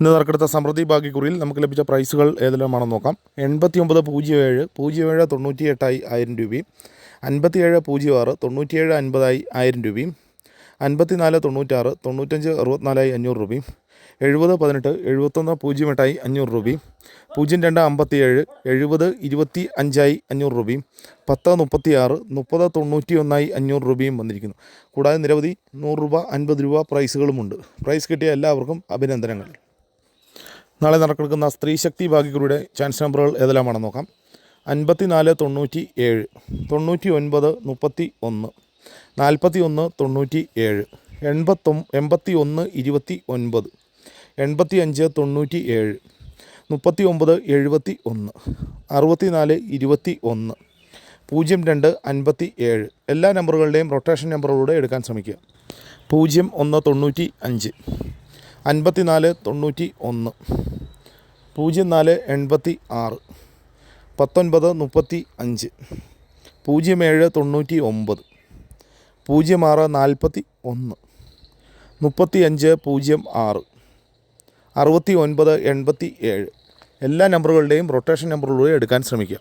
ഇന്ന് നറുക്കെടുത്ത സമൃദ്ധി ഭാഗ്യക്കുറിയിൽ നമുക്ക് ലഭിച്ച പ്രൈസുകൾ ഏതെല്ലാമാണെന്ന് നോക്കാം. 8907 07 98 1000 രൂപയും, 57 06 97 50 1000 രൂപയും, 54 96 95 64 500 രൂപയും, 70 18 71 08 500 രൂപയും, 02 57 70 25 500 രൂപയും, 10 36 30 91 500 രൂപയും വന്നിരിക്കുന്നു. കൂടാതെ നിരവധി 100 രൂപ 50 രൂപ പ്രൈസുകളുമുണ്ട്. പ്രൈസ് കിട്ടിയ എല്ലാവർക്കും അഭിനന്ദനങ്ങൾ. നാളെ നറുക്കെടുക്കുന്ന സ്ത്രീശക്തി ഭാഗ്യക്കുറിയുടെ ചാൻസ് നമ്പറുകൾ ഏതെല്ലാമാണെന്ന് നോക്കാം. 54 97 99 31 41 97 81 29 85 97 39 71 64 21 02 57. എല്ലാ നമ്പറുകളുടെയും റൊട്ടേഷൻ നമ്പറുകളിലൂടെ എടുക്കാൻ ശ്രമിക്കുക. 01 95 54 91 04 86 19 35 07 99 06 41 35 06 69 87. എല്ലാ നമ്പറുകളുടെയും റൊട്ടേഷൻ നമ്പറുകളിലൂടെ എടുക്കാൻ ശ്രമിക്കുക.